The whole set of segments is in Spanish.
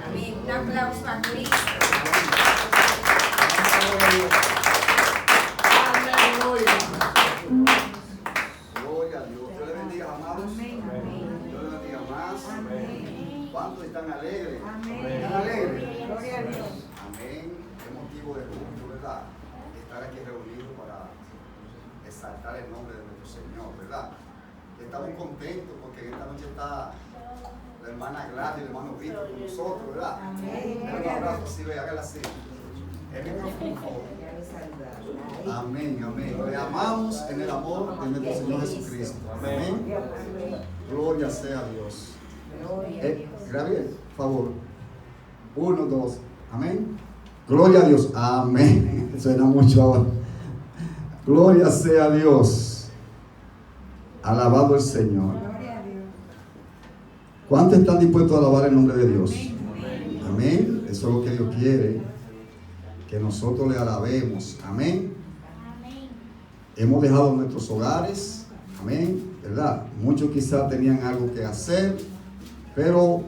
Amén. Un aplauso a Cristo. Gloria a Dios. Dios le bendiga, amados. Amén. Dios le bendiga más. Amén. ¿Cuántos están alegres? Amén. ¿Están alegres? Gloria a Dios. Amén. Qué motivo de gusto, ¿verdad? Estar aquí reunidos para exaltar el nombre de nuestro Señor, ¿verdad? Estamos contentos porque esta noche está la hermana Gladys y el hermano Víctor con nosotros, ¿verdad? Amén. Denle un abrazo, así ve, hágala así. El micrófono, por favor. Amén, amén. Le amamos en el amor de nuestro Señor Jesucristo. Amén. Gloria sea a Dios. Gloria a Dios. Gabriel, por favor. 1, 2. Amén. Gloria a Dios. Amén. Suena mucho ahora. Gloria sea a Dios. Alabado el Señor. Gloria a Dios. ¿Cuántos están dispuestos a alabar el nombre de Dios? Amén. Amén. Eso es lo que Dios quiere. Que nosotros le alabemos. Amén. Hemos dejado nuestros hogares. Amén. ¿Verdad? Muchos quizás tenían algo que hacer, pero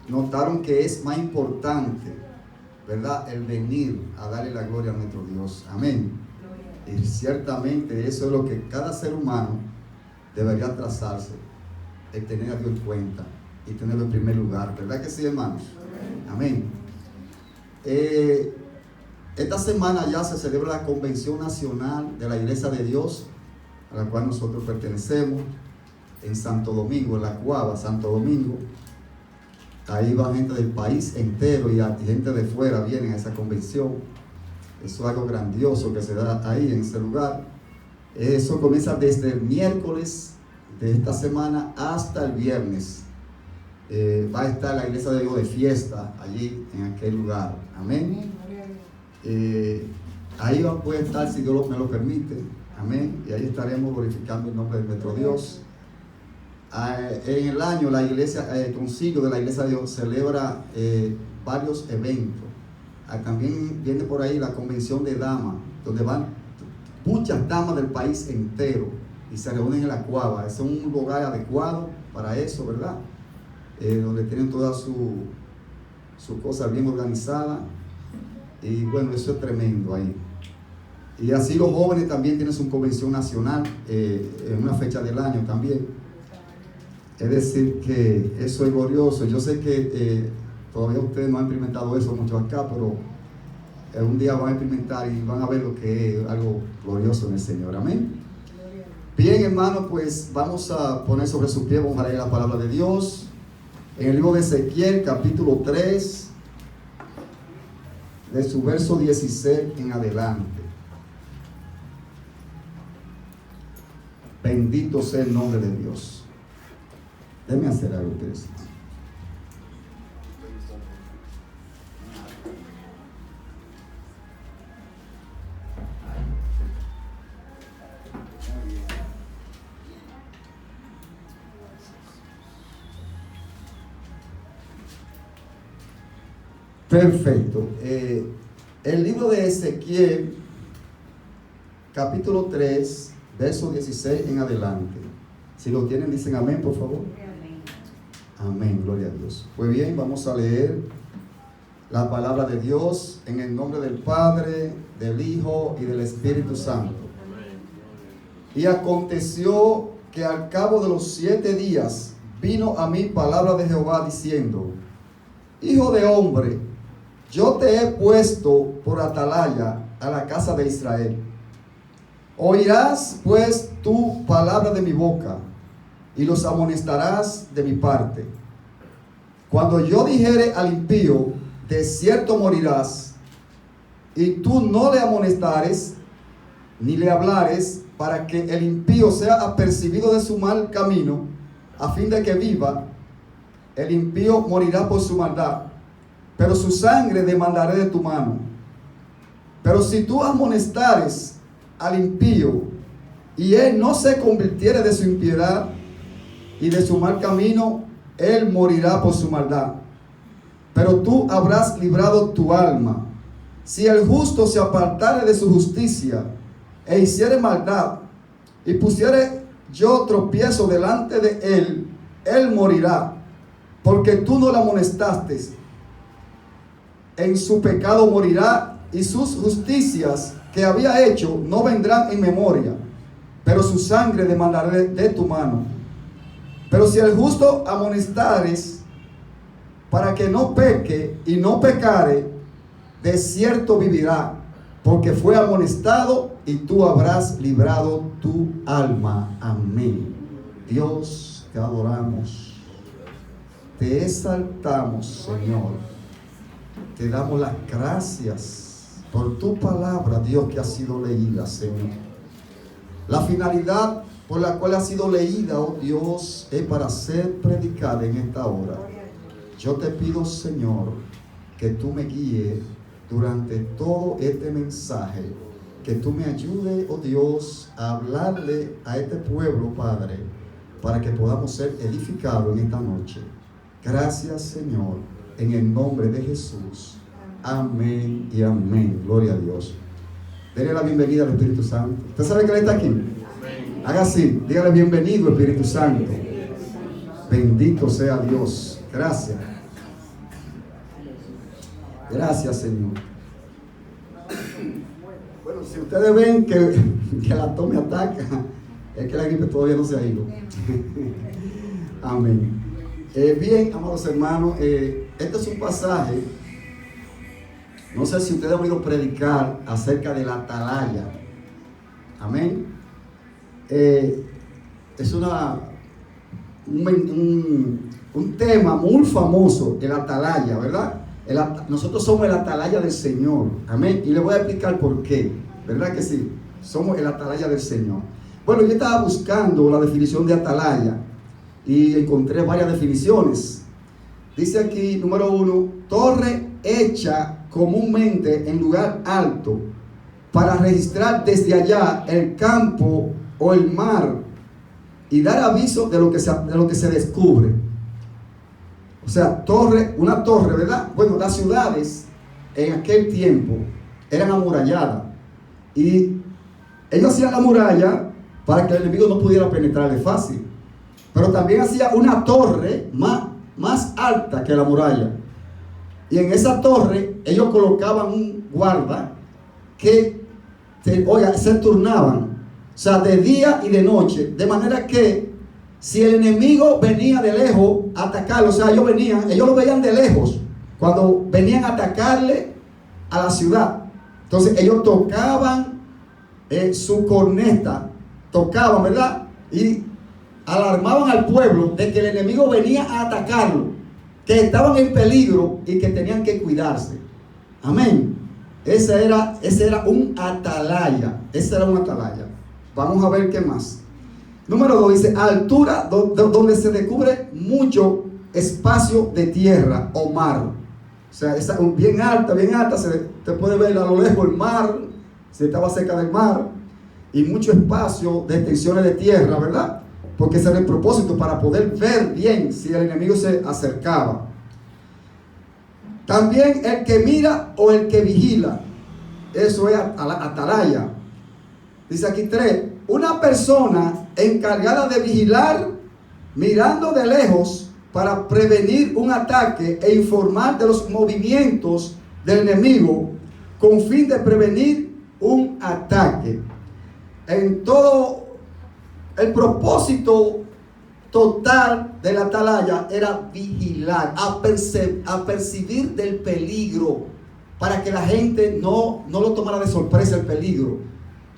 notaron que es más importante, ¿verdad?, el venir a darle la gloria a nuestro Dios. Amén. Y ciertamente eso es lo que cada ser humano debería trazarse, el tener a Dios en cuenta y tenerlo en primer lugar. ¿Verdad que sí, hermanos? Amén. Esta semana ya se celebra la Convención Nacional de la Iglesia de Dios, a la cual nosotros pertenecemos, en Santo Domingo, en la Cuava, Santo Domingo. Ahí va gente del país entero y gente de fuera vienen a esa convención. Eso es algo grandioso que se da ahí en ese lugar. Eso comienza desde el miércoles de esta semana hasta el viernes. Va a estar la Iglesia de Dios de fiesta allí en aquel lugar. Amén. Ahí puede estar, si Dios me lo permite. Amén. Y ahí estaremos glorificando el nombre de nuestro Dios. En el año la iglesia, el concilio de la Iglesia de Dios celebra varios eventos. También viene por ahí la convención de damas, donde van muchas damas del país entero y se reúnen en la Cuava. Es un lugar adecuado para eso, ¿verdad? Donde tienen toda su cosa bien organizada. Y bueno, eso es tremendo ahí. Y así los jóvenes también tienen su convención nacional en una fecha del año también. Es decir, que eso es glorioso. Yo sé que todavía ustedes no han experimentado eso mucho acá, pero un día van a experimentar y van a ver lo que es algo glorioso en el Señor. Amén. Bien, hermanos, pues vamos a poner sobre su pie, vamos a leer la palabra de Dios. En el libro de Ezequiel, capítulo 3, de su verso 16 en adelante. Bendito sea el nombre de Dios. Déjenme hacer algo, ustedes. Perfecto. El libro de Ezequiel, capítulo 3, verso 16 en adelante. Si lo tienen, dicen amén, por favor. Amén, gloria a Dios. Pues bien, vamos a leer la palabra de Dios en el nombre del Padre, del Hijo y del Espíritu Santo. Y aconteció que al cabo de los 7 días vino a mí palabra de Jehová diciendo: Hijo de hombre, yo te he puesto por atalaya a la casa de Israel. Oirás pues tú palabra de mi boca y los amonestarás de mi parte. Cuando yo dijere al impío, de cierto morirás, y tú no le amonestares ni le hablares, para que el impío sea apercibido de su mal camino, a fin de que viva, el impío morirá por su maldad, pero su sangre demandaré de tu mano. Pero si tú amonestares al impío, y él no se convirtiere de su impiedad y de su mal camino, él morirá por su maldad. Pero tú habrás librado tu alma. Si el justo se apartare de su justicia e hiciere maldad, y pusiere yo tropiezo delante de él, él morirá, porque tú no le amonestaste. en su pecado morirá, y sus justicias que había hecho no vendrán en memoria, pero su sangre demandaré de tu mano. Pero si el justo amonestares para que no peque y no pecare, de cierto vivirá, porque fue amonestado y tú habrás librado tu alma. Amén. Dios, te adoramos, te exaltamos, Señor, te damos las gracias por tu palabra, Dios, que ha sido leída, Señor. La finalidad por la cual ha sido leída, oh Dios, es para ser predicada en esta hora. Yo te pido, Señor, que tú me guíes durante todo este mensaje, que tú me ayudes, oh Dios, a hablarle a este pueblo, Padre, para que podamos ser edificados en esta noche. Gracias, Señor, en el nombre de Jesús. Amén y amén. Gloria a Dios. Denle la bienvenida al Espíritu Santo. ¿Usted sabe que Él está aquí? Haga así, dígale: bienvenido, Espíritu Santo. Bendito sea Dios. Gracias. Gracias, Señor. Bueno, si ustedes ven que la tos me ataca, es que la gripe todavía no se ha ido. Amén. Bien, amados hermanos, este es un pasaje. No sé si ustedes han oído predicar acerca de la atalaya. Amén. Es un tema muy famoso, el atalaya, ¿verdad? Nosotros somos el atalaya del Señor. Amén. Y le voy a explicar por qué. ¿Verdad que sí? Somos el atalaya del Señor. Bueno, yo estaba buscando la definición de atalaya y encontré varias definiciones. Dice aquí, número 1, torre hecha comúnmente en lugar alto para registrar desde allá el campo o el mar y dar aviso de lo que se descubre. O sea, una torre, ¿verdad? Bueno, las ciudades en aquel tiempo eran amuralladas y ellos hacían la muralla para que el enemigo no pudiera penetrarle fácil, pero también hacía una torre más alta que la muralla. Y en esa torre ellos colocaban un guarda que se turnaban, o sea, de día y de noche, de manera que si el enemigo venía de lejos a atacarlo, o sea, ellos lo veían de lejos cuando venían a atacarle a la ciudad. Entonces ellos tocaban su corneta, ¿verdad? Y alarmaban al pueblo de que el enemigo venía a atacarlo, que estaban en peligro y que tenían que cuidarse. Amén. Ese era un atalaya. Vamos a ver qué más. Número 2 dice: altura donde se descubre mucho espacio de tierra o mar. O sea, bien alta, te puede ver a lo lejos el mar, si estaba cerca del mar, y mucho espacio de extensiones de tierra, ¿verdad? Porque ese era el propósito, para poder ver bien si el enemigo se acercaba. También el que mira o el que vigila, eso es atalaya. Dice aquí 3, una persona encargada de vigilar, mirando de lejos para prevenir un ataque e informar de los movimientos del enemigo con fin de prevenir un ataque. En todo el propósito total de la atalaya era vigilar, a percibir del peligro, para que la gente no lo tomara de sorpresa el peligro,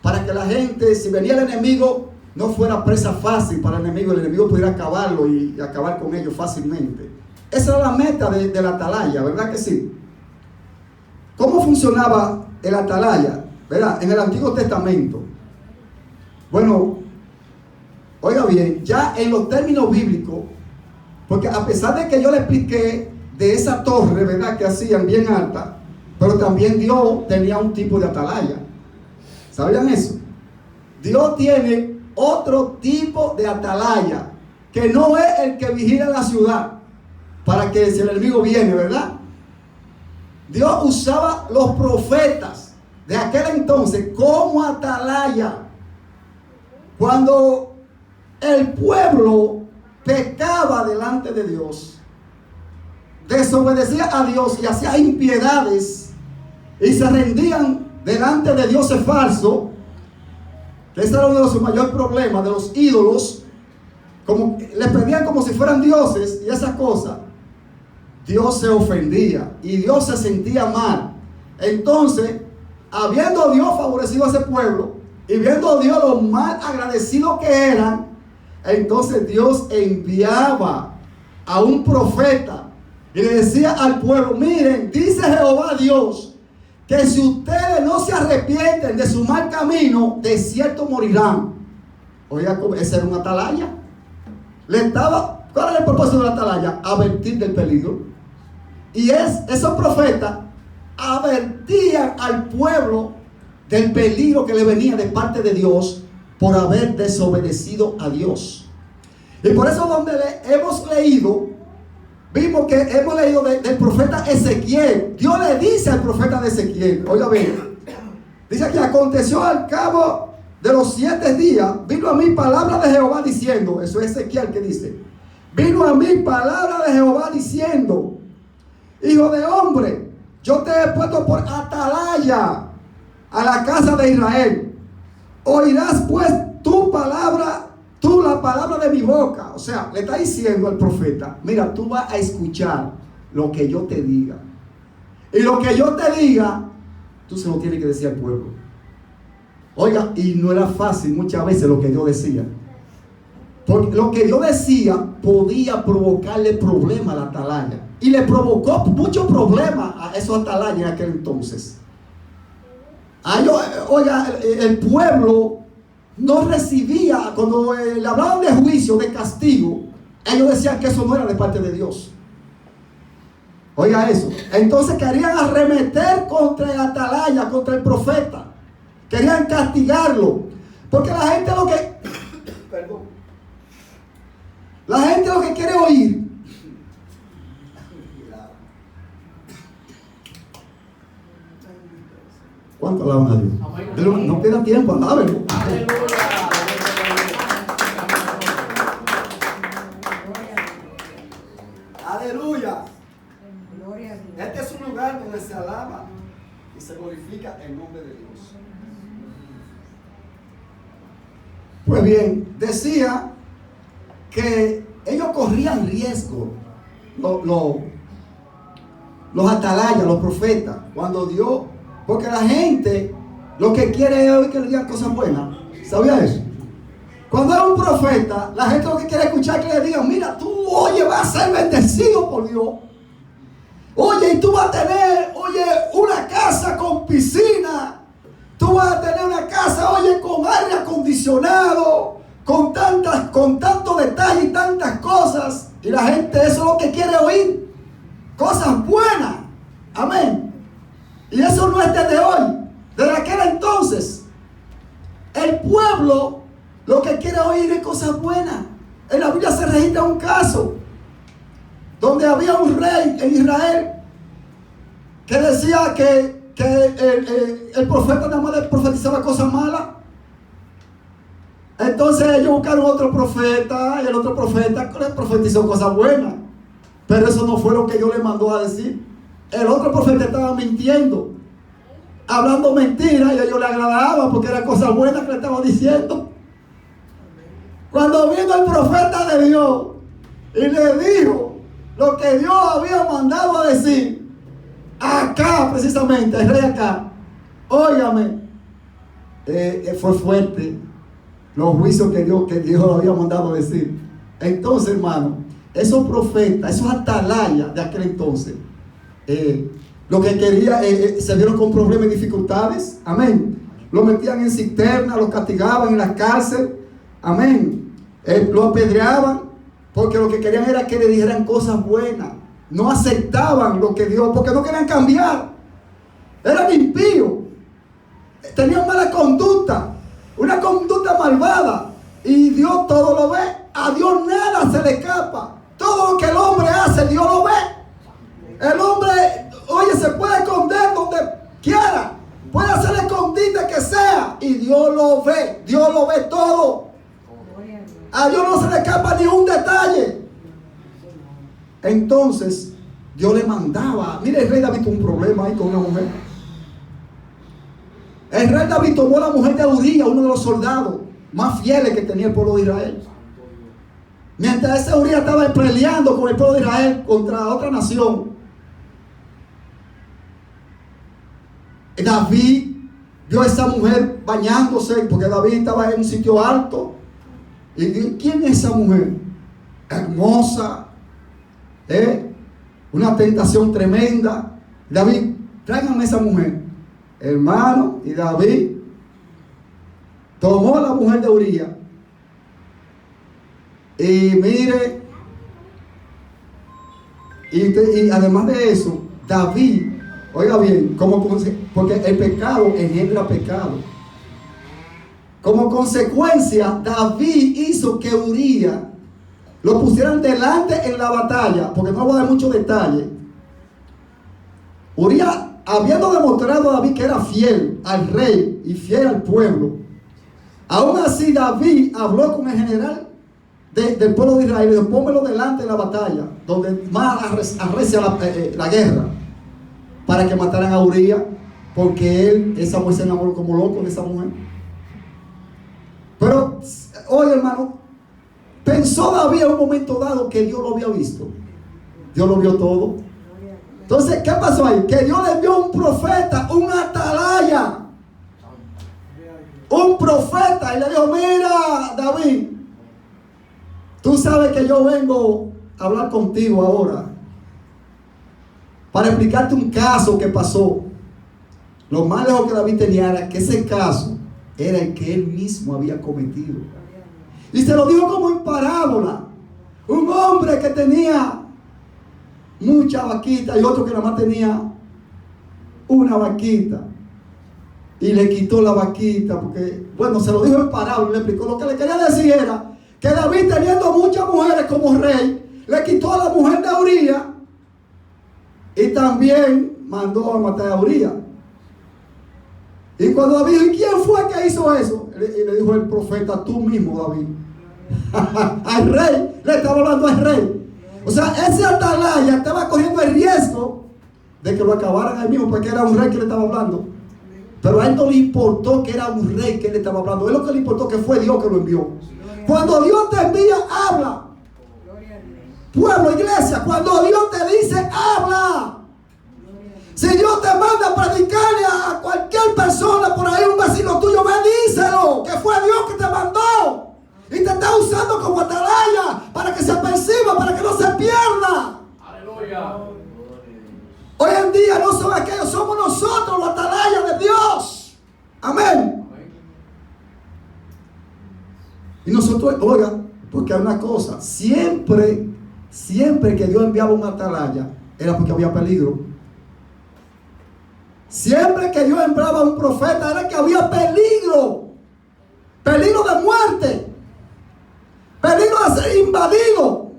para que la gente, si venía el enemigo, no fuera presa fácil para el enemigo pudiera acabarlo y acabar con ellos fácilmente. Esa era la meta de la atalaya, ¿verdad que sí? ¿Cómo funcionaba el atalaya? ¿Verdad? En el Antiguo Testamento. Bueno, oiga bien, ya en los términos bíblicos, porque a pesar de que yo le expliqué de esa torre, ¿verdad?, que hacían bien alta, pero también Dios tenía un tipo de atalaya. ¿Sabían eso? Dios tiene otro tipo de atalaya, que no es el que vigila la ciudad, para que si el enemigo viene, ¿verdad? Dios usaba los profetas de aquel entonces como atalaya. Cuando el pueblo pecaba delante de Dios, desobedecía a Dios y hacía impiedades y se rendían delante de dioses falsos, que ese era uno de los mayores problemas de los ídolos, como les pedían como si fueran dioses y esas cosas, Dios se ofendía y Dios se sentía mal. Entonces, habiendo Dios favorecido a ese pueblo y viendo Dios lo mal agradecidos que eran, entonces Dios enviaba a un profeta y le decía al pueblo: miren, dice Jehová Dios, que si ustedes no se arrepienten de su mal camino, de cierto morirán. Oiga, ese era un atalaya. ¿Cuál era el propósito de la atalaya? Advertir del peligro. Y esos profetas advertían al pueblo del peligro que le venía de parte de Dios por haber desobedecido a Dios. Y por eso donde hemos leído, vimos que hemos leído del profeta Ezequiel. Dios le dice al profeta de Ezequiel, oiga bien, dice que aconteció al cabo de los 7 días, vino a mí palabra de Jehová diciendo, eso es Ezequiel que dice, vino a mí palabra de Jehová diciendo: hijo de hombre, yo te he puesto por atalaya a la casa de Israel. Oirás pues la palabra de mi boca. O sea, le está diciendo al profeta: mira, tú vas a escuchar lo que yo te diga. Y lo que yo te diga, tú se lo tienes que decir al pueblo. Oiga, y no era fácil muchas veces lo que Dios decía. Porque lo que Dios decía podía provocarle problemas a la atalaya. Y le provocó muchos problemas a esos atalayas en aquel entonces. Oiga, el pueblo no recibía, cuando le hablaban de juicio, de castigo, ellos decían que eso no era de parte de Dios. Oiga eso. Entonces querían arremeter contra el atalaya, contra el profeta. Querían castigarlo. Porque la gente lo que... Perdón. La gente lo que quiere oír. ¿Cuánto alaban a Dios? No queda tiempo, alábenlo. Aleluya. Este es un lugar donde se alaba y se glorifica el nombre de Dios. Pues bien, decía que ellos corrían riesgo, los atalayas, los profetas, cuando Dios, porque la gente lo que quiere es oír que le digan cosas buenas. ¿Sabía eso? Cuando es un profeta, la gente lo que quiere escuchar es que le digan: mira, tú, oye, vas a ser bendecido por Dios. Oye, y tú vas a tener, oye, una casa con piscina. Tú vas a tener una casa, oye, con aire acondicionado, con tanto detalle y tantas cosas. Y la gente eso es lo que quiere oír. Cosas buenas. Amén. Y eso no es desde hoy, desde aquel entonces. El pueblo lo que quiere oír es cosas buenas. En la Biblia se registra un caso donde había un rey en Israel que decía que el profeta nada más profetizaba cosas malas. Entonces ellos buscaron otro profeta y el otro profeta le profetizó cosas buenas. Pero eso no fue lo que Dios le mandó a decir. El otro profeta estaba mintiendo, hablando mentiras, y a ellos le agradaba porque eran cosas buenas que le estaba diciendo. Cuando vino el profeta de Dios y le dijo lo que Dios había mandado a decir, acá precisamente, el rey acá, óigame, fue fuerte los juicios que Dios había mandado a decir. Entonces, hermano, esos profetas, esos atalayas de aquel entonces, lo que quería, se vieron con problemas y dificultades. Amén. Lo metían en cisterna, lo castigaban en la cárcel. Amén. Lo apedreaban porque lo que querían era que le dijeran cosas buenas. No aceptaban lo que Dios, porque no querían cambiar. Eran impíos. Tenían mala conducta, una conducta malvada. Y Dios todo lo ve. A Dios nada se le escapa. Todo lo que el hombre hace, Dios lo ve. El hombre, oye, se puede esconder donde quiera. Puede hacer el escondite que sea. Y Dios lo ve. Dios lo ve todo. A Dios no se le escapa ni un detalle. Entonces, Dios le mandaba. Mire, el rey David tuvo un problema ahí con una mujer. El rey David tomó la mujer de Uría, uno de los soldados más fieles que tenía el pueblo de Israel. Mientras ese Uría estaba peleando con el pueblo de Israel contra otra nación, David vio a esa mujer bañándose, porque David estaba en un sitio alto. Y dijo: ¿quién es esa mujer? Hermosa, una tentación tremenda. David, tráiganme esa mujer. Hermano, y David tomó a la mujer de Urías. Y mire, y además de eso, David, oiga bien, porque el pecado engendra pecado. Como consecuencia, David hizo que Urías lo pusieran delante en la batalla, porque no voy a dar muchos detalles. Urías, habiendo demostrado a David que era fiel al rey y fiel al pueblo, aún así David habló con el general del pueblo de Israel y dijo: pónmelo delante en la batalla, donde más arrecia la guerra, para que mataran a Urías, porque esa mujer se enamoró como loco de esa mujer. Pero, oye, hermano, pensó David en un momento dado que Dios lo había visto. Dios lo vio todo. Entonces, ¿qué pasó ahí? Que Dios le envió un profeta, un atalaya, un profeta, y le dijo: mira, David, tú sabes que yo vengo a hablar contigo ahora para explicarte un caso que pasó. Lo más lejos que David tenía era que ese caso era el que él mismo había cometido. Y se lo dijo como en parábola. Un hombre que tenía mucha vaquita y otro que nada más tenía una vaquita, y le quitó la vaquita, porque, bueno, se lo dijo en parábola, le explicó. Lo que le quería decir era que David, teniendo muchas mujeres como rey, le quitó a la mujer de Urías y también mandó a matar a Urías. Y cuando David dijo: ¿y quién fue que hizo eso? Y le dijo el profeta: tú mismo, David. Al rey, le estaba hablando al rey. O sea, ese atalaya estaba cogiendo el riesgo de que lo acabaran ahí mismo, porque era un rey que le estaba hablando. Pero a él no le importó que era un rey que le estaba hablando. A él lo que le importó que fue Dios que lo envió. Cuando Dios te envía, habla. Pueblo, iglesia, cuando Dios te dice, habla. Si Dios te manda a predicarle a cualquier persona por ahí, un vecino tuyo, bendícelo, que fue Dios que te mandó. Y te está usando como atalaya para que se aperciba, para que no se pierda. Aleluya. Hoy en día no son aquellos, somos nosotros los atalayas de Dios. Amén. Y nosotros, oiga, porque hay una cosa, siempre que Dios enviaba un atalaya, era porque había peligro. Siempre que Dios enviaba un profeta, era que había peligro. Peligro de muerte. Peligro de ser invadido.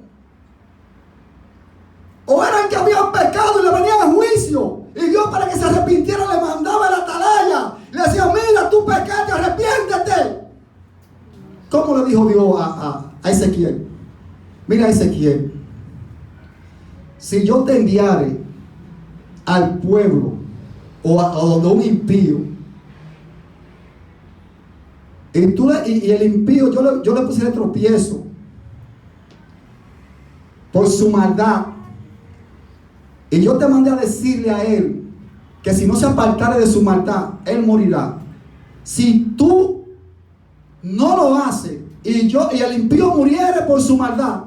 O eran que habían pecado y le venía el juicio. Y Dios, para que se arrepintiera, le mandaba el atalaya. Le decía: mira, tú pecaste, arrepiéntete. ¿Cómo le dijo Dios a Ezequiel? Mira, Ezequiel, si yo te enviare al pueblo o a donde un impío, y el impío yo le pusiera tropiezo por su maldad, y yo te mandé a decirle a él que si no se apartare de su maldad, él morirá. Si tú no lo haces y el impío muriere por su maldad,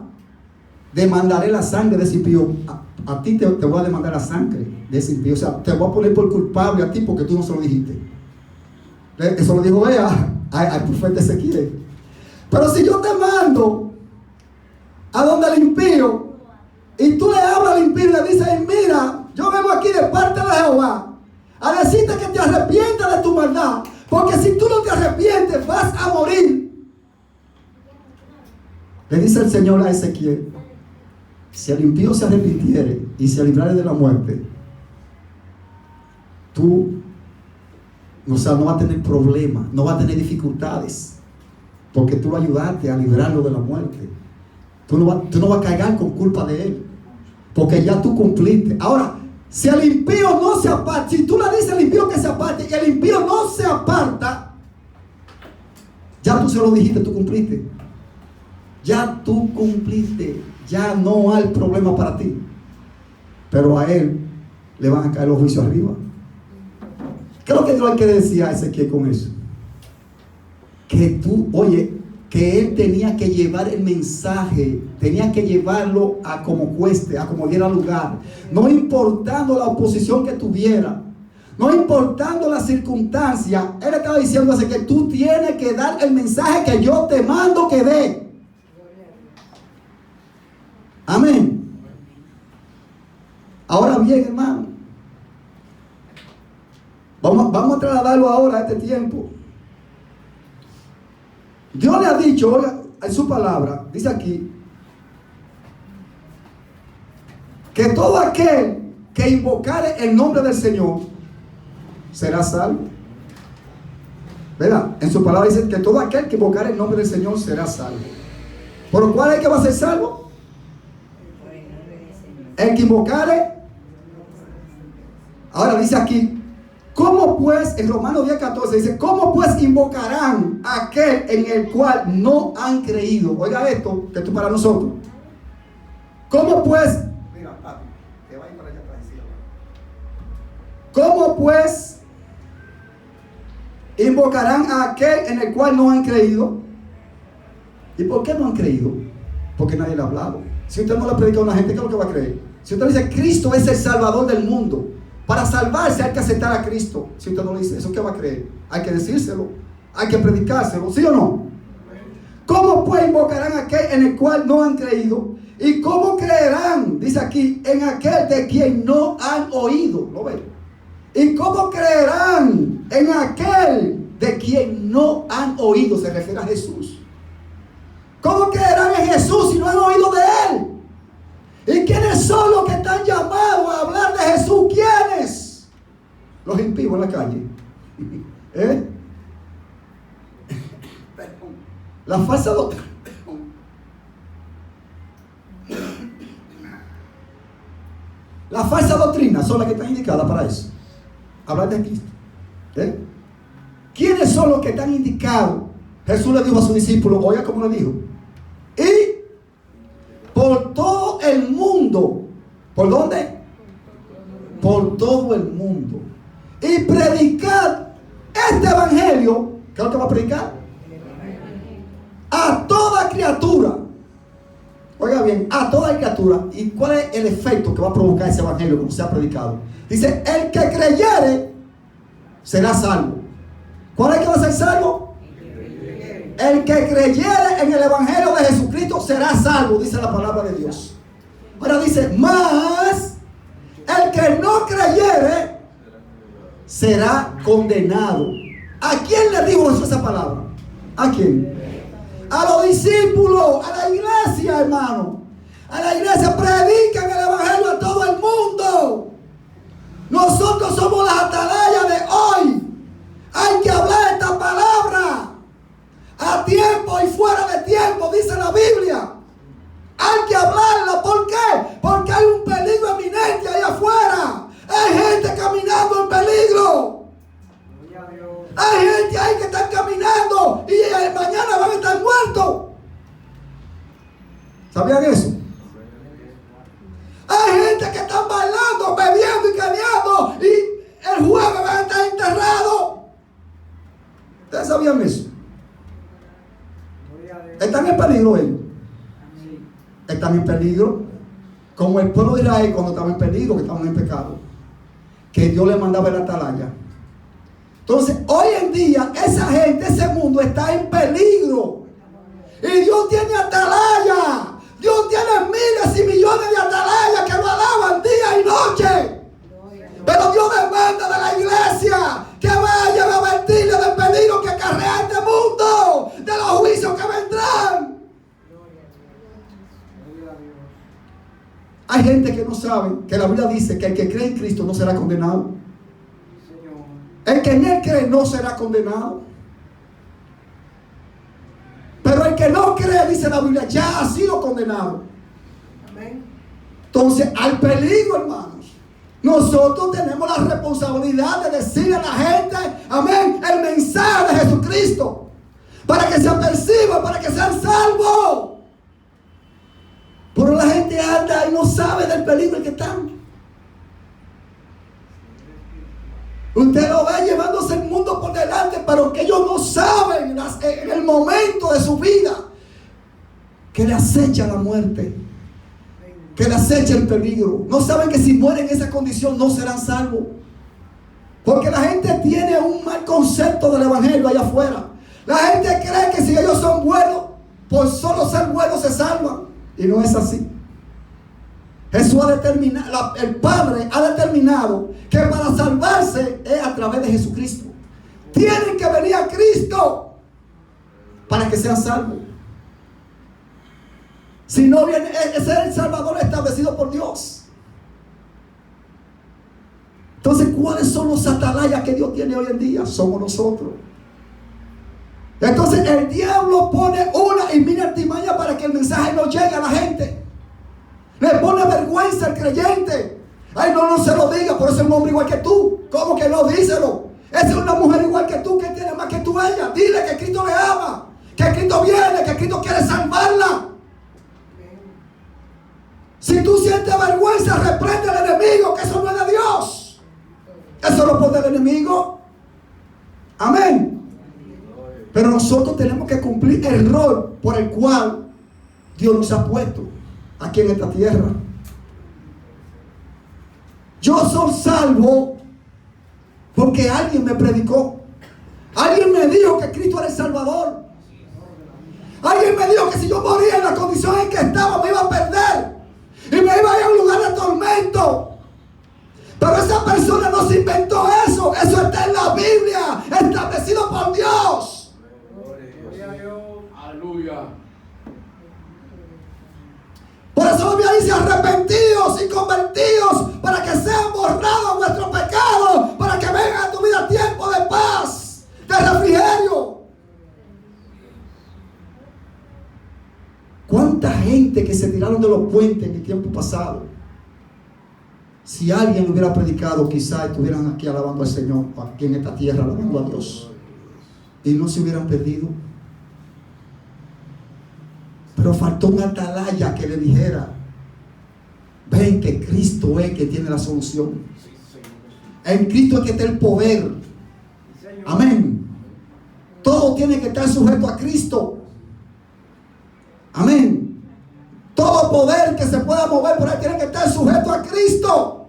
demandaré la sangre de ese impío. A ti te voy a demandar la sangre de ese impío. O sea, te voy a poner por culpable a ti porque tú no se lo dijiste. Eso lo dijo ella al profeta Ezequiel. Pero si yo te mando a donde el impío y tú le hablas al impío y le dices: mira, yo vengo aquí de parte de Jehová a decirte que te arrepientas de tu maldad, porque si tú no te arrepientes vas a morir. Le dice el Señor a Ezequiel: si el impío se arrepintiere y se librare de la muerte, tú, o sea, no vas a tener problemas, no vas a tener dificultades, porque tú lo ayudaste a librarlo de la muerte. Tú no vas a cargar con culpa de él, Porque ya tú cumpliste. Ahora, si el impío no se aparta, si tú le dices al impío que se aparte y el impío no se aparta, ya tú se lo dijiste, tú cumpliste. Ya tú cumpliste. Ya no hay problema para ti. Pero a él le van a caer los juicios arriba. ¿Qué es lo que Dios le quiere decir a Ezequiel con eso? Que tú, oye, que él tenía que llevar el mensaje, tenía que llevarlo a como cueste, a como diera lugar, no importando la oposición que tuviera, no importando la circunstancia. Él estaba diciendo así que tú tienes que dar el mensaje que yo te mando que dé. Amén. Ahora bien, hermano, vamos a trasladarlo ahora a este tiempo. Dios le ha dicho, oiga, en su palabra, dice aquí, que todo aquel que invocare el nombre del Señor será salvo. ¿Verdad? En su palabra dice que todo aquel que invocare el nombre del Señor será salvo. ¿Por cuál es el que va a ser salvo? El que invocare. Ahora dice aquí, ¿cómo pues, en Romanos 10:14 dice, cómo pues invocarán a aquel en el cual no han creído? Oiga esto, que esto es para nosotros. ¿Cómo pues? Mira, papi, te va a ir para allá atrás. ¿Cómo pues invocarán a aquel en el cual no han creído? ¿Y por qué no han creído? Porque nadie le ha hablado. Si usted no le ha predicado a una gente, ¿qué es lo que va a creer? Si usted dice, Cristo es el Salvador del mundo, para salvarse hay que aceptar a Cristo. Si usted no lo dice, ¿eso qué va a creer? Hay que decírselo, hay que predicárselo, ¿sí o no? ¿Cómo pues invocarán a aquel en el cual no han creído? ¿Y cómo creerán, dice aquí, en aquel de quien no han oído? ¿Lo ven? ¿Y cómo creerán en aquel de quien no han oído? Se refiere a Jesús. ¿Cómo creerán en Jesús si no han oído de Él? ¿Y quiénes son los que están llamados a hablar de Jesús? ¿Quiénes? Los impíos en la calle. ¿Eh? La falsa doctrina. La falsa doctrina son las que están indicadas para eso. Hablar de Cristo. ¿Eh? ¿Quiénes son los que están indicados? Jesús le dijo a sus discípulos, oiga cómo le dijo. Y por todo el mundo. ¿Por dónde? Por todo el mundo. Y predicar este evangelio. ¿Qué es lo que va a predicar? A toda criatura. Oiga bien, a toda criatura. ¿Y cuál es el efecto que va a provocar ese evangelio como se ha predicado? Dice, el que creyere será salvo. ¿Cuál es el que va a ser salvo? El que creyere en el evangelio de Jesucristo será salvo, dice la palabra de Dios. Ahora dice, más el que no creyere será condenado. ¿A quién le dijo Jesús esa palabra? ¿A quién? A los discípulos, a la iglesia, hermano. A la iglesia, predican el evangelio a todo el mundo. Nosotros somos las atalayas de hoy. Hay que hablar esta palabra a tiempo y fuera de tiempo, dice la Biblia. Hay que hablarla. ¿Por qué? Porque hay un peligro eminente ahí afuera. Hay gente caminando en peligro. Hay gente ahí que están caminando y mañana van a estar muertos. ¿Sabían eso? Hay gente que están bailando, bebiendo y caneando y el jueves van a estar enterrados. ¿Ustedes sabían eso? ¿Están en peligro ellos? Están en peligro. Como el pueblo de Israel cuando estaba en peligro, que estaban en pecado. Que Dios le mandaba el atalaya. Entonces, hoy en día, esa gente, ese mundo está en peligro. Y Dios tiene atalaya. Dios tiene miles y millones de atalayas que lo alaban día y noche. Pero Dios demanda de la iglesia que vaya a advertirle del peligro que acarrea este mundo, de los juicios que vendrán. Hay gente que no sabe que la Biblia dice que el que cree en Cristo no será condenado. El que en Él cree no será condenado. Pero el que no cree, dice la Biblia, ya ha sido condenado. Amén. Entonces hay peligro, hermanos. Nosotros tenemos la responsabilidad de decirle a la gente, amén, el mensaje de Jesucristo, para que se aperciban, para que sean salvos. Pero la gente anda y no sabe del peligro en que están. Usted lo ve llevándose el mundo por delante, pero que ellos no saben en el momento de su vida que le acecha la muerte, que le acecha el peligro. No saben que si mueren en esa condición no serán salvos. Porque la gente tiene un mal concepto del evangelio allá afuera. La gente cree que si ellos son buenos, por solo ser buenos se salvan. Y no es así. Jesús ha determinado, el Padre ha determinado que para salvarse es a través de Jesucristo. Tienen que venir a Cristo para que sean salvos. Si no viene, ese es el Salvador establecido por Dios. Entonces, ¿cuáles son los atalayas que Dios tiene hoy en día? Somos nosotros. Entonces, el diablo pone una y mil artimañas para que el mensaje no llegue a la gente. Le pone vergüenza al creyente. Ay, no se lo diga, por eso es un hombre igual que tú. ¿Cómo que no? Díselo. Esa es una mujer igual que tú, que tiene más que tú ella. Dile que Cristo le ama, que Cristo viene, que Cristo quiere salvarla. Si tú sientes vergüenza, reprende al enemigo, que eso no es de Dios. Eso lo pone el enemigo. Amén. Pero nosotros tenemos que cumplir el rol por el cual Dios nos ha puesto aquí en esta tierra. Yo soy salvo porque alguien me predicó. Alguien me dijo que Cristo era el Salvador. Alguien me dijo que si yo moría en la condición en que estaba me iba a perder y me iba a ir a un lugar de tormento. Pero esa persona no se inventó eso. Eso está en la Biblia, establecido por Dios. Aleluya. Por eso la Biblia dice: arrepentidos y convertidos para que sean borrados vuestros pecados, para que venga a tu vida tiempo de paz, de refrigerio. ¿Cuánta gente que se tiraron de los puentes en el tiempo pasado? Si alguien lo hubiera predicado, quizás estuvieran aquí alabando al Señor, aquí en esta tierra alabando a Dios, y no se hubieran perdido. Pero faltó un atalaya que le dijera: ven que Cristo es que tiene la solución. En Cristo es que está el poder. Amén. Todo tiene que estar sujeto a Cristo. Amén. Todo poder que se pueda mover por ahí tiene que estar sujeto a Cristo.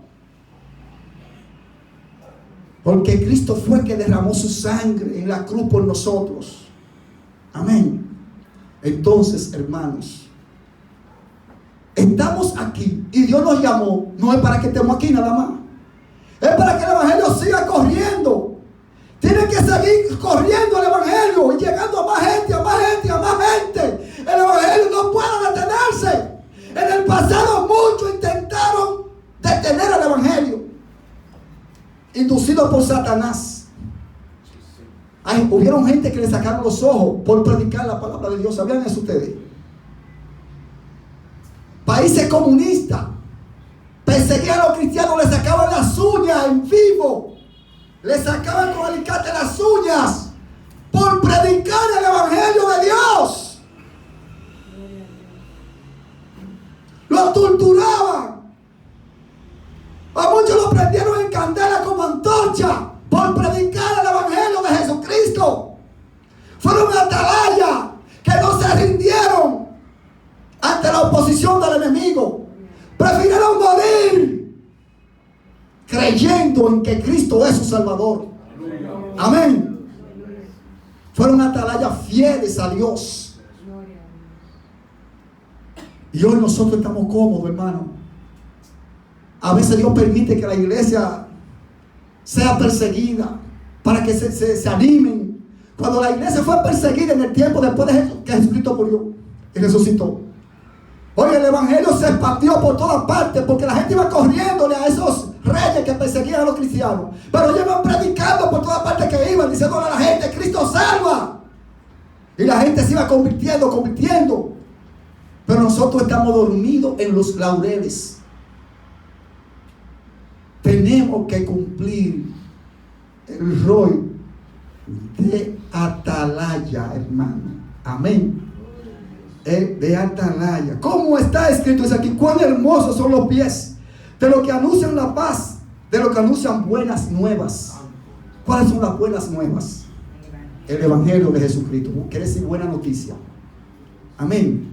Porque Cristo fue el que derramó su sangre en la cruz por nosotros. Amén. Entonces, hermanos, estamos aquí y Dios nos llamó. No es para que estemos aquí nada más. Es para que el evangelio siga corriendo. Tiene que seguir corriendo el evangelio y llegando a más gente, a más gente, a más gente. El evangelio no puede detenerse. En el pasado muchos intentaron detener el evangelio, inducidos por Satanás. Hubieron gente que le sacaron los ojos por predicar la palabra de Dios. ¿Sabían eso ustedes? Países comunistas perseguían a los cristianos, les sacaban las uñas en vivo, les sacaban con alicate las uñas por predicar el evangelio de Dios. Los torturaban. A muchos los prendieron en candela como antorcha por predicar el evangelio de Jesucristo. Fueron atalayas que no se rindieron ante la oposición del enemigo. Prefirieron morir creyendo en que Cristo es su Salvador. Amén. Fueron atalayas fieles a Dios. Y hoy nosotros estamos cómodos, hermano. A veces Dios permite que la iglesia sea perseguida para que se animen. Cuando la iglesia fue perseguida en el tiempo después de que Jesucristo murió y resucitó, oye, el evangelio se expandió por todas partes porque la gente iba corriéndole a esos reyes que perseguían a los cristianos, pero ellos iban predicando por todas partes que iban, diciéndole a la gente: Cristo salva. Y la gente se iba convirtiendo. Pero nosotros estamos dormidos en los laureles. tenemos que cumplir el rol de atalaya, hermano. Amén. De atalaya. ¿Cómo está escrito? Es aquí: cuán hermosos son los pies de los que anuncian la paz, de los que anuncian buenas nuevas. ¿Cuáles son las buenas nuevas? El Evangelio de Jesucristo. Quiere decir buena noticia. Amén.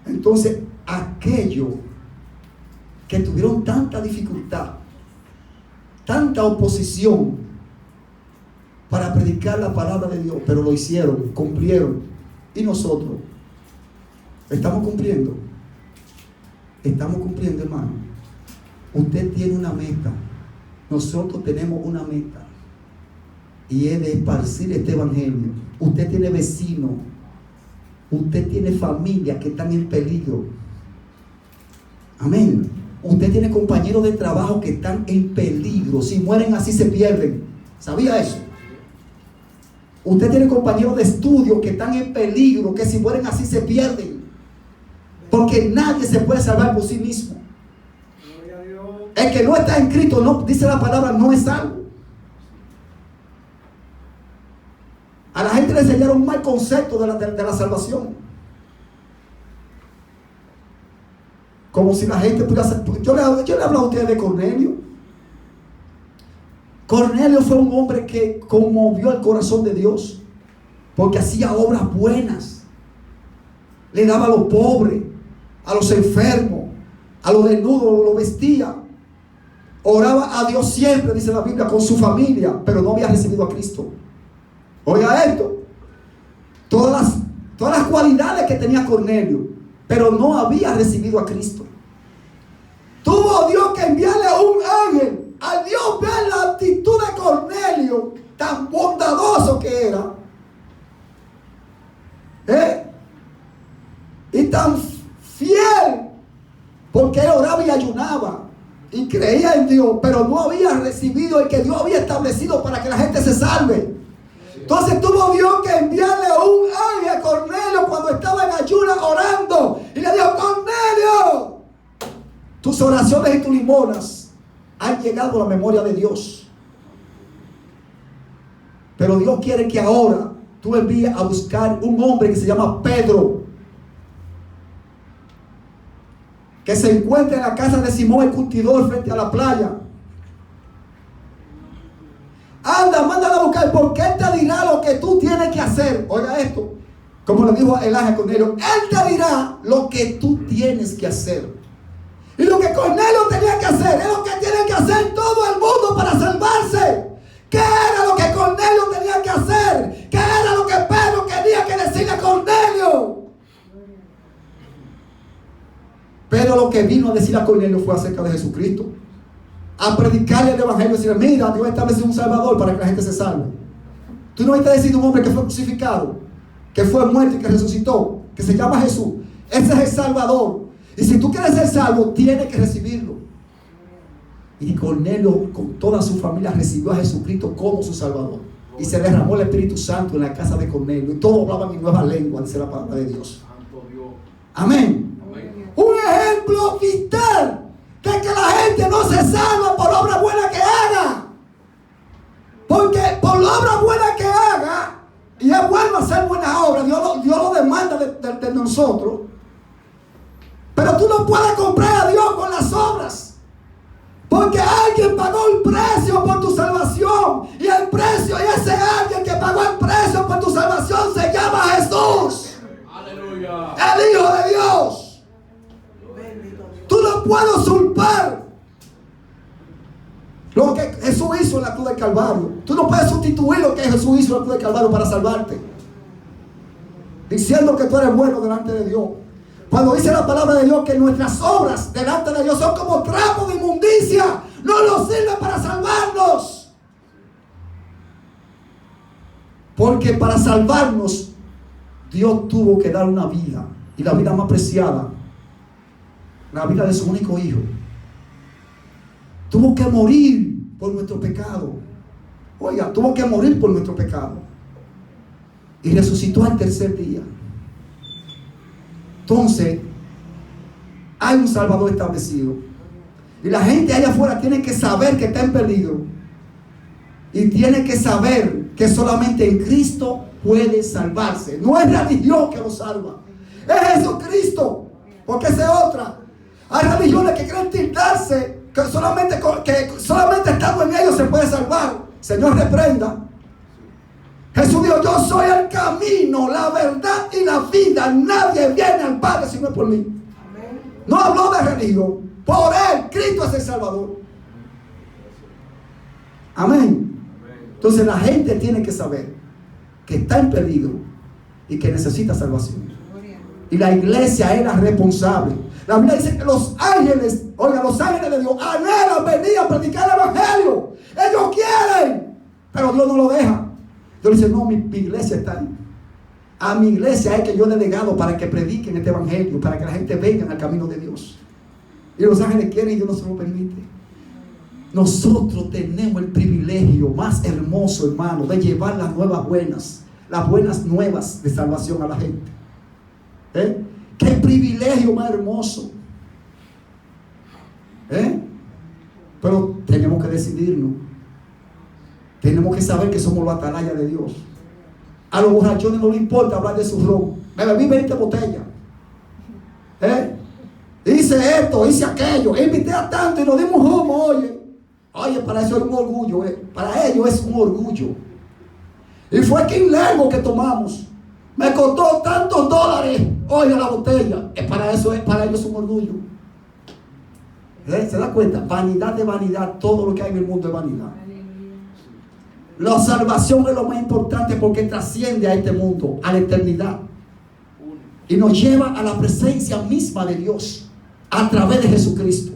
Entonces, aquellos que tuvieron tanta dificultad, tanta oposición para predicar la palabra de Dios, pero lo hicieron, cumplieron. Y nosotros estamos cumpliendo. Estamos cumpliendo, hermano. Usted tiene una meta. Nosotros tenemos una meta. Y es de esparcir este evangelio. Usted tiene vecinos. Usted tiene familia que están en peligro. Amén. Usted tiene compañeros de trabajo que están en peligro. Si mueren así se pierden. ¿Sabía eso? Usted tiene compañeros de estudio que están en peligro, que si mueren así se pierden. Porque nadie se puede salvar por sí mismo. El que no está en Cristo, no, dice la palabra, no es salvo. A la gente le enseñaron un mal concepto de la salvación. Como si la gente pudiera ser. Yo le hablo a ustedes de Cornelio. Cornelio fue un hombre que conmovió el corazón de Dios, porque hacía obras buenas. Le daba a los pobres, a los enfermos, a los desnudos, los vestía. Oraba a Dios siempre, dice la Biblia, con su familia, pero no había recibido a Cristo. Oiga esto: todas las cualidades que tenía Cornelio, pero no había recibido a Cristo. Tuvo Dios que enviarle un ángel. Al Dios ver la actitud de Cornelio, tan bondadoso que era, y tan fiel, porque él oraba y ayunaba y creía en Dios, pero no había recibido el que Dios había establecido para que la gente se salve. Entonces tuvo Dios que enviarle un ángel a Cornelio cuando estaba en ayunas orando, y le dijo: Cornelio, tus oraciones y tus limonas han llegado a la memoria de Dios. Pero Dios quiere que ahora tú envíes a buscar un hombre que se llama Pedro, que se encuentra en la casa de Simón el curtidor frente a la playa. Anda, mándala a buscar, porque él te dirá lo que tú tienes que hacer. Oiga esto, como le dijo el ángel a Cornelio: él te dirá lo que tú tienes que hacer. Y lo que Cornelio tenía que hacer es lo que tiene que hacer todo el mundo para salvarse. ¿Qué era lo que Cornelio tenía que hacer? ¿Qué era lo que Pedro quería que decirle a Cornelio? Pero lo que vino a decir a Cornelio fue acerca de Jesucristo. A predicarle el evangelio y decirle: mira, Dios estableció un salvador para que la gente se salve. Tú no estás diciendo un hombre que fue crucificado, que fue muerto y que resucitó, que se llama Jesús. Ese es el Salvador. Y si tú quieres ser salvo, tienes que recibirlo. Y Cornelio, con toda su familia, recibió a Jesucristo como su Salvador. Y se derramó el Espíritu Santo en la casa de Cornelio. Y todos hablaban en nueva lengua, dice la palabra de Dios. Amén. Un ejemplo vital de que la gente no se salva por obra buena que haga. Porque por la obra buena que haga, y es bueno hacer buenas obras, Dios lo demanda de nosotros. Pero tú no puedes comprar a Dios con las obras, porque alguien pagó el precio por tu salvación, y el precio, y ese alguien que pagó el precio por tu salvación se llama Jesús. Aleluya. El Hijo de Dios. Tú no puedes usurpar lo que Jesús hizo en la cruz del Calvario. Tú no puedes sustituir lo que Jesús hizo en la cruz del Calvario para salvarte, diciendo que tú eres bueno delante de Dios. Cuando dice la palabra de Dios que nuestras obras delante de Dios son como trapos de inmundicia, no nos sirven para salvarnos. Porque para salvarnos, Dios tuvo que dar una vida, y la vida más preciada, la vida de su único hijo. Tuvo que morir por nuestro pecado. Oiga, tuvo que morir por nuestro pecado. Y resucitó al tercer día. Entonces, hay un Salvador establecido. Y la gente allá afuera tiene que saber que está en peligro. Y tiene que saber que solamente en Cristo puede salvarse. No es religión que lo salva, es Jesucristo. Porque esa es otra. Hay religiones que quieren tildarse que solamente estando en ellos se puede salvar. Señor, reprenda. Jesús dijo: yo soy el camino, la verdad y la vida. Nadie viene al Padre si no es por mí. No habló de religión. Por Él, Cristo es el Salvador. Amén. Entonces la gente tiene que saber que está en peligro y que necesita salvación. Y la iglesia es la responsable. La Biblia dice que los ángeles, oiga, los ángeles de Dios anhelan venir a predicar el evangelio. Ellos quieren, pero Dios no lo deja. Dios dice: no, mi iglesia está ahí. A mi iglesia es que yo he delegado para que prediquen este evangelio, para que la gente venga al camino de Dios. Y los ángeles quieren y Dios no se lo permite. Nosotros tenemos el privilegio más hermoso, hermano, de llevar las buenas nuevas de salvación a la gente. Qué privilegio más hermoso. Pero tenemos que decidirnos. Tenemos que saber que somos los atalayas de Dios. A los borrachones no les importa hablar de su ron. Me bebí 20 botellas. Hice esto, hice aquello, invité a tanto y nos dimos humo. Oye, para eso es un orgullo. Para ellos es un orgullo. Y fue King Largo que tomamos. Me costó tantos dólares. Oye, la botella. Para ellos es un orgullo. ¿Se da cuenta? Vanidad de vanidad. Todo lo que hay en el mundo es vanidad. La salvación es lo más importante porque trasciende a este mundo, a la eternidad. Y nos lleva a la presencia misma de Dios a través de Jesucristo.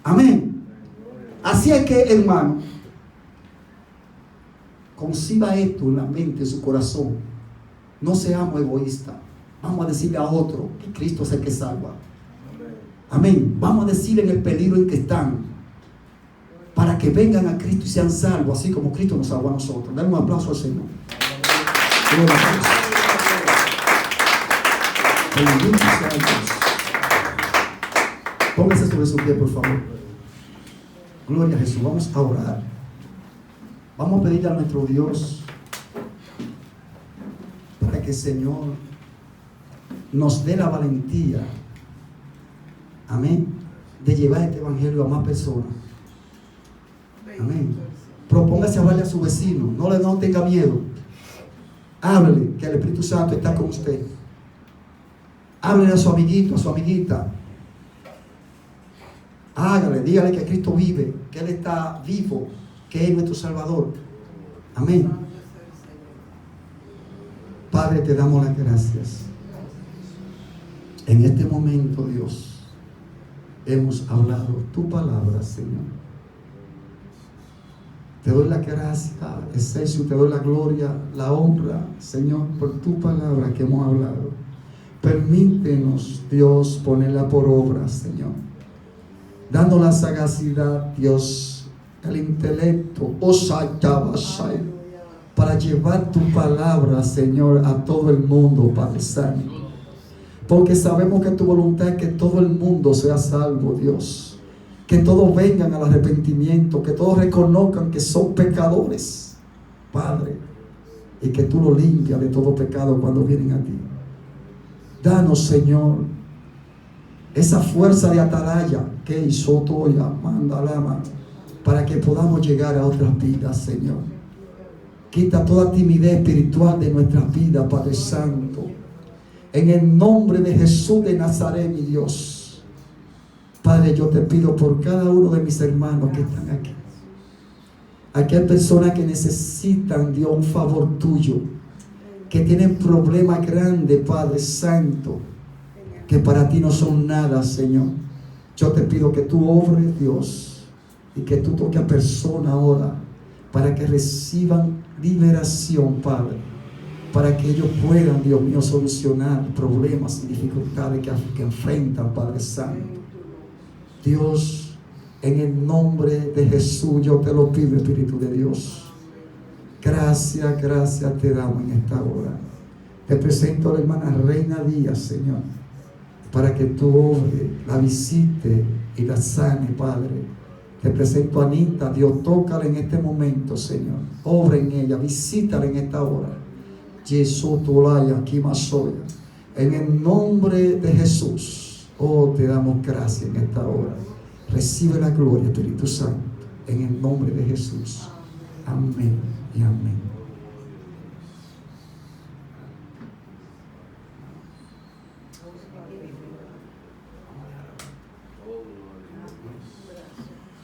Amén. Así es que, hermano, conciba esto en la mente, en su corazón. No seamos egoístas. Vamos a decirle a otro que Cristo es el que salva. Amén. Vamos a decirle en el peligro en que están, para que vengan a Cristo y sean salvos, así como Cristo nos salvó a nosotros. Dale un aplauso al Señor. Bendito sea Dios. Póngase sobre su pie, por favor. Gloria a Jesús. Vamos a orar. Vamos a pedirle a nuestro Dios para que el Señor nos dé la valentía, amén, de llevar este evangelio a más personas. Amén. Propóngase a hablarle a su vecino. No tenga miedo. Háblele que el Espíritu Santo está con usted. Háblele a su amiguito, a su amiguita. Hágale, dígale que Cristo vive, que Él está vivo, que es nuestro Salvador. Amén. Padre, te damos las gracias. En este momento, Dios, hemos hablado tu palabra, Señor. Te doy la gracia, excelso, te doy la gloria, la honra, Señor, por tu palabra que hemos hablado. Permítenos, Dios, ponerla por obra, Señor. Dando la sagacidad, Dios, el intelecto, para llevar tu palabra, Señor, a todo el mundo, Padre Santo. Porque sabemos que tu voluntad es que todo el mundo sea salvo, Dios. Que todos vengan al arrepentimiento, que todos reconozcan que son pecadores, Padre, y que tú los limpias de todo pecado cuando vienen a ti. Danos, Señor, esa fuerza de atalaya que hizo Toya, Mandalama, para que podamos llegar a otras vidas, Señor. Quita toda timidez espiritual de nuestras vidas, Padre Santo. En el nombre de Jesús de Nazaret, mi Dios. Padre, yo te pido por cada uno de mis hermanos que están aquí. Aquí hay personas que necesitan, Dios, un favor tuyo. Que tienen problemas grandes, Padre Santo. Que para ti no son nada, Señor. Yo te pido que tú obres, Dios. Y que tú toques a personas ahora. Para que reciban liberación, Padre. Para que ellos puedan, Dios mío, solucionar problemas y dificultades que enfrentan, Padre Santo. Dios, en el nombre de Jesús, yo te lo pido, Espíritu de Dios. Gracias te damos en esta hora. Te presento a la hermana Reina Díaz, Señor, para que tú obres, la visites y la sane, Padre. Te presento a Anita, Dios, tócala en este momento, Señor. Obra en ella, visítala en esta hora. Jesús, Tulaya, Kimasoya. En el nombre de Jesús, oh, te damos gracias en esta hora. Recibe la gloria, Espíritu Santo, en el nombre de Jesús. Amén y amén.